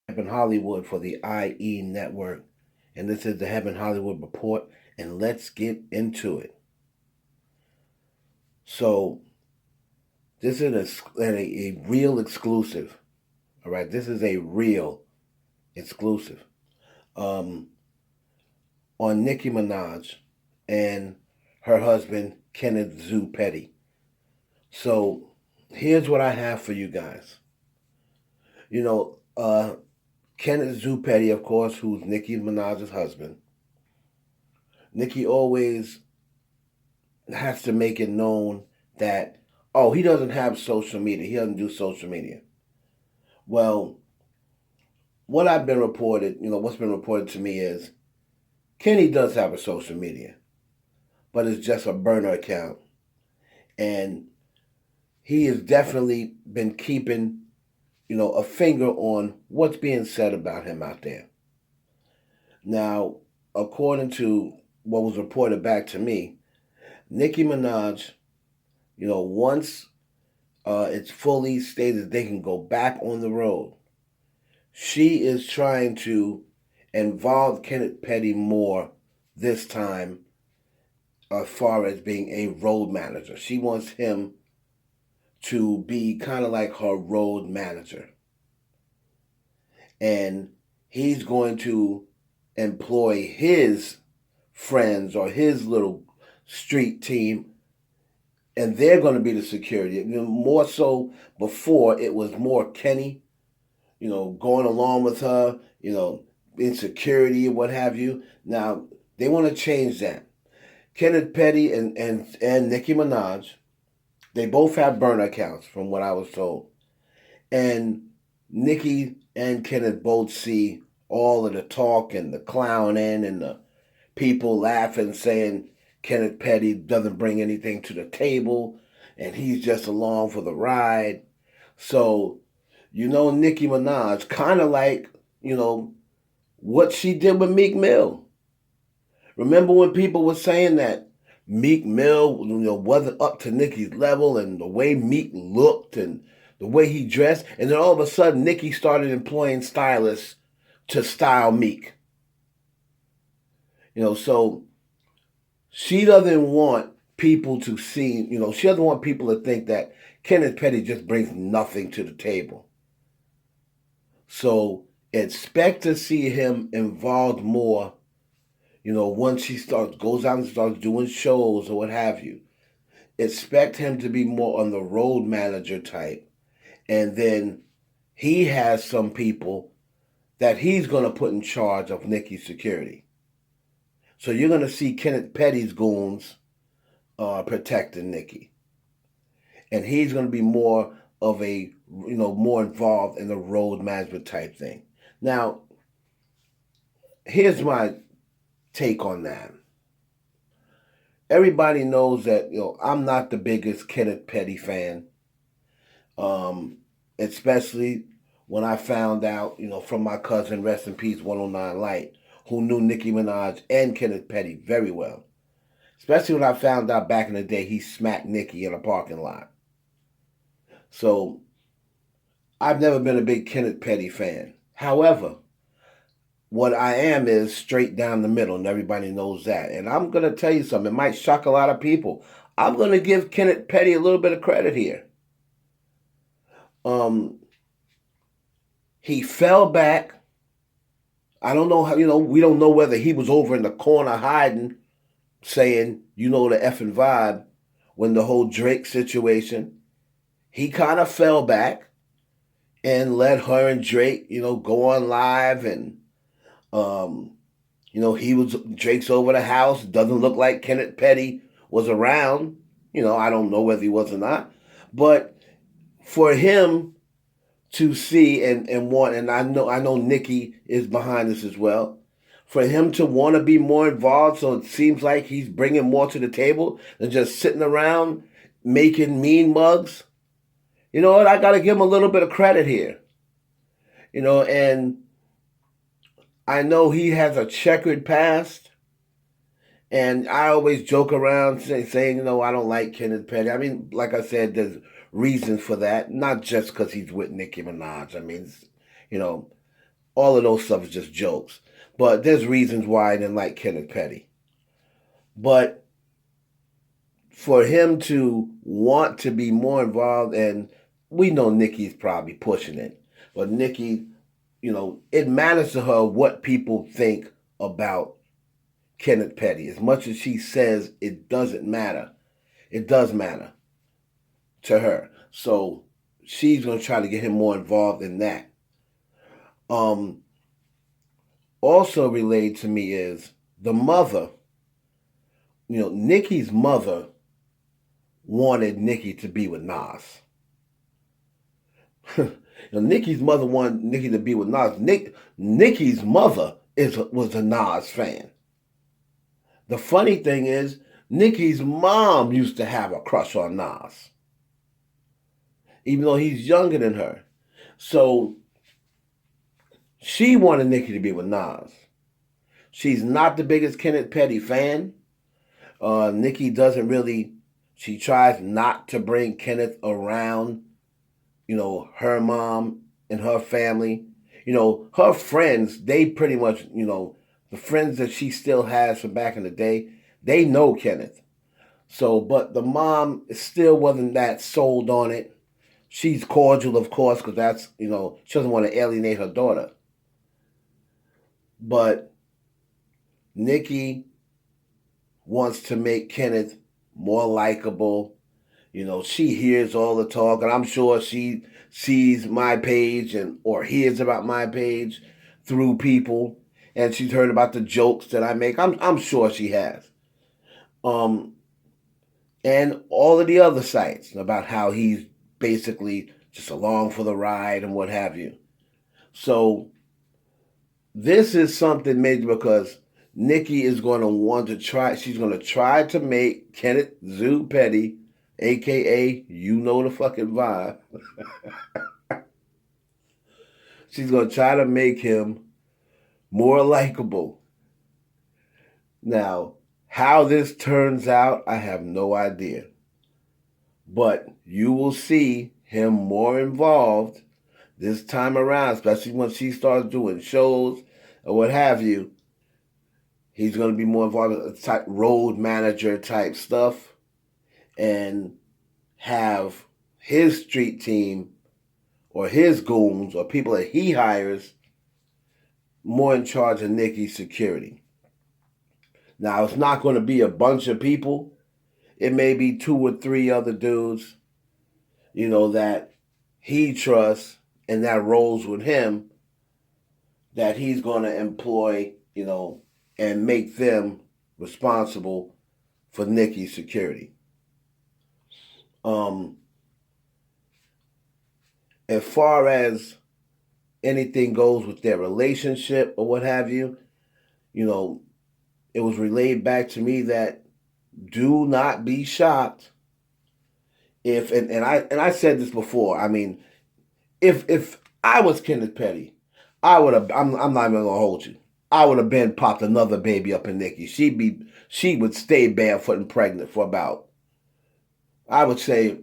Heaven Hollywood for the IE Network, and this is the Heaven Hollywood Report, and let's get into it. So, this is a real exclusive. All right, this is a real exclusive um, on Nicki Minaj and her husband Kenneth Zoo Petty. So, here's what I have for you guys. You know, Kenneth Zoo Petty, of course, who's Nicki Minaj's husband. Nicki always has to make it known that, oh, he doesn't have social media. He doesn't do social media. Well, what's been reported to me is Kenny does have a social media, but it's just a burner account. And he has definitely been keeping, a finger on what's being said about him out there. Now, according to what was reported back to me, Nicki Minaj, once it's fully stated they can go back on the road, she is trying to involve Kenneth Petty more this time as far as being a road manager. She wants him to be kind of like her road manager. And he's going to employ his friends or his little street team, and they're going to be the security. More so before, it was more Kenny, going along with her, insecurity and what have you. Now, they want to change that. Kenneth Petty and Nicki Minaj, they both have burner accounts from what I was told. And Nicki and Kenneth both see all of the talk and the clowning and the people laughing, saying Kenneth Petty doesn't bring anything to the table and he's just along for the ride. So, Nicki Minaj, kind of like, what she did with Meek Mill. Remember when people were saying that Meek Mill, wasn't up to Nicki's level, and the way Meek looked and the way he dressed, and then all of a sudden Nicki started employing stylists to style Meek. So she doesn't want people to see, she doesn't want people to think that Kenneth Petty just brings nothing to the table. So expect to see him involved more, once he goes out and starts doing shows or what have you. Expect him to be more on the road manager type. And then he has some people that he's going to put in charge of Nicki's security. So you're going to see Kenneth Petty's goons protecting Nicki. And he's going to be more of a, more involved in the road management type thing. Now, here's my take on that. Everybody knows that, I'm not the biggest Kenneth Petty fan. Especially when I found out, from my cousin, rest in peace, 109 Light, who knew Nicki Minaj and Kenneth Petty very well. Especially when I found out back in the day he smacked Nicki in a parking lot. So, I've never been a big Kenneth Petty fan. However, what I am is straight down the middle, and everybody knows that. And I'm going to tell you something. It might shock a lot of people. I'm going to give Kenneth Petty a little bit of credit here. He fell back. I don't know how, we don't know whether he was over in the corner hiding, saying, the effing vibe, when the whole Drake situation. He kind of fell back and let her and Drake, go on live, and Drake's over the house. Doesn't look like Kenneth Petty was around. I don't know whether he was or not. But for him to see and want, and I know Nicki is behind this as well, for him to want to be more involved, so it seems like he's bringing more to the table than just sitting around making mean mugs. You know what? I got to give him a little bit of credit here. And I know he has a checkered past, and I always joke around saying, I don't like Kenneth Petty. I mean, like I said, there's reasons for that, not just because he's with Nicki Minaj. I mean, all of those stuff is just jokes. But there's reasons why I didn't like Kenneth Petty. But for him to want to be more involved, and we know Nicki's probably pushing it, but Nicki, it matters to her what people think about Kenneth Petty. As much as she says it doesn't matter, it does matter to her. So she's going to try to get him more involved in that. Also related to me is the mother. Nicki's mother wanted Nicki to be with Nas. Nicki's mother wanted Nicki to be with Nas. Nicki's mother was a Nas fan. The funny thing is, Nicki's mom used to have a crush on Nas, even though he's younger than her. So she wanted Nicki to be with Nas. She's not the biggest Kenneth Petty fan. Nicki doesn't really, she tries not to bring Kenneth around, her mom and her family. Her friends, they pretty much, the friends that she still has from back in the day, they know Kenneth. So, but the mom still wasn't that sold on it. She's cordial, of course, because that's, she doesn't want to alienate her daughter. But Nicki wants to make Kenneth more likable. She hears all the talk, and I'm sure she sees my page or hears about my page through people, and she's heard about the jokes that I make. I'm sure she has. And all of the other sites about how he's basically just along for the ride and what have you. So this is something major because Nicki is going to she's going to try to make Kenneth Zoo Petty, a.k.a. the fucking vibe. She's going to try to make him more likable. Now, how this turns out, I have no idea. But you will see him more involved this time around, especially when she starts doing shows or what have you. He's going to be more involved in type road manager type stuff and have his street team or his goons or people that he hires more in charge of Nicki's security. Now, it's not going to be a bunch of people. It may be 2 or 3 other dudes, that he trusts and that rolls with him that he's going to employ, and make them responsible for Nicki's security. As far as anything goes with their relationship or what have you, it was relayed back to me that do not be shocked if and I said this before. I mean, if I was Kenneth Petty, I would have. I'm not even gonna hold you. I would have been popped another baby up in Nicki. She would stay barefoot and pregnant for about. I would say,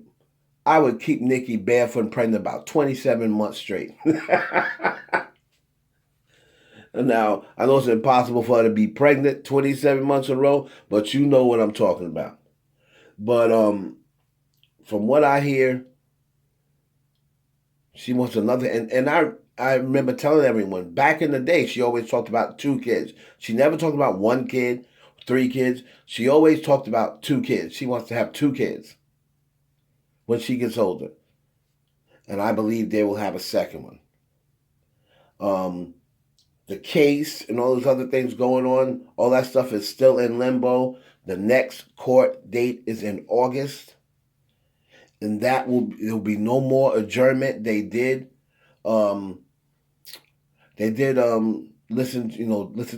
I would keep Nicki barefoot and pregnant about 27 months straight. Now, I know it's impossible for her to be pregnant 27 months in a row, but you know what I'm talking about. But from what I hear, she wants another. And I remember telling everyone, back in the day, she always talked about 2 kids. She never talked about 1 kid, 3 kids. She always talked about 2 kids. She wants to have 2 kids when she gets older. And I believe they will have a second one. The case and all those other things going on, all that stuff is still in limbo. The next court date is in August. And there'll be no more adjournment. They did listen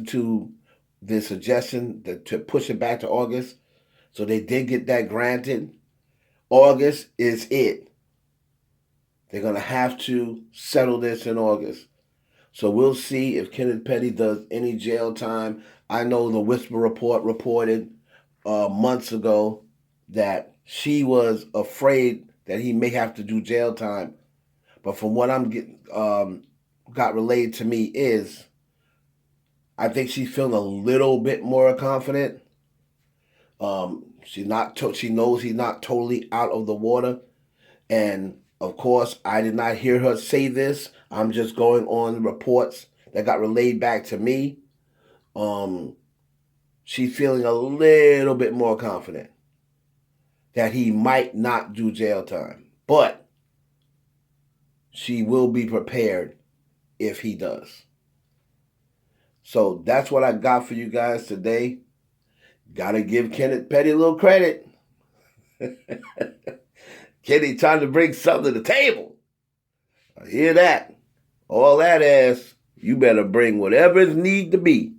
to the suggestion to push it back to August. So they did get that granted. August is it. They're going to have to settle this in August. So we'll see if Kenneth Petty does any jail time. I know the Whisper Report reported months ago that she was afraid that he may have to do jail time. But from what I'm getting, got relayed to me is I think she's feeling a little bit more confident. She knows he's not totally out of the water. And of course, I did not hear her say this. I'm just going on the reports that got relayed back to me. She's feeling a little bit more confident that he might not do jail time. But she will be prepared if he does. So that's what I got for you guys today. Gotta give Kenneth Petty a little credit. Kenny trying to bring something to the table. I hear that. All that ass, you better bring whatever it need to be.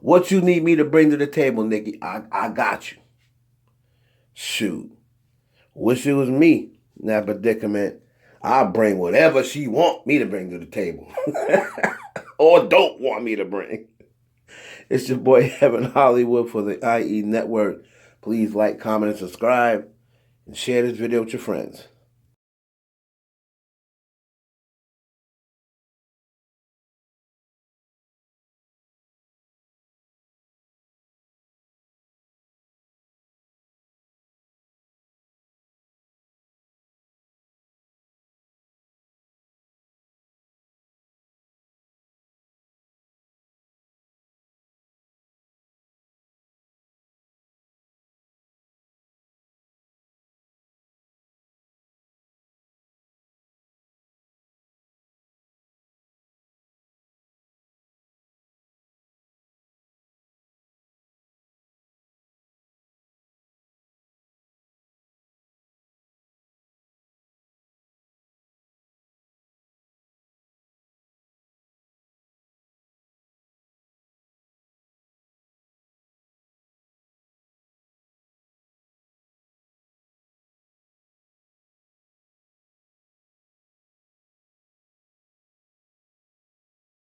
What you need me to bring to the table, Nicki, I got you. Shoot. Wish it was me in that predicament. I'll bring whatever she want me to bring to the table. Or don't want me to bring. It's your boy Evan Hollywood for the IE Network. Please like, comment, and subscribe. And share this video with your friends.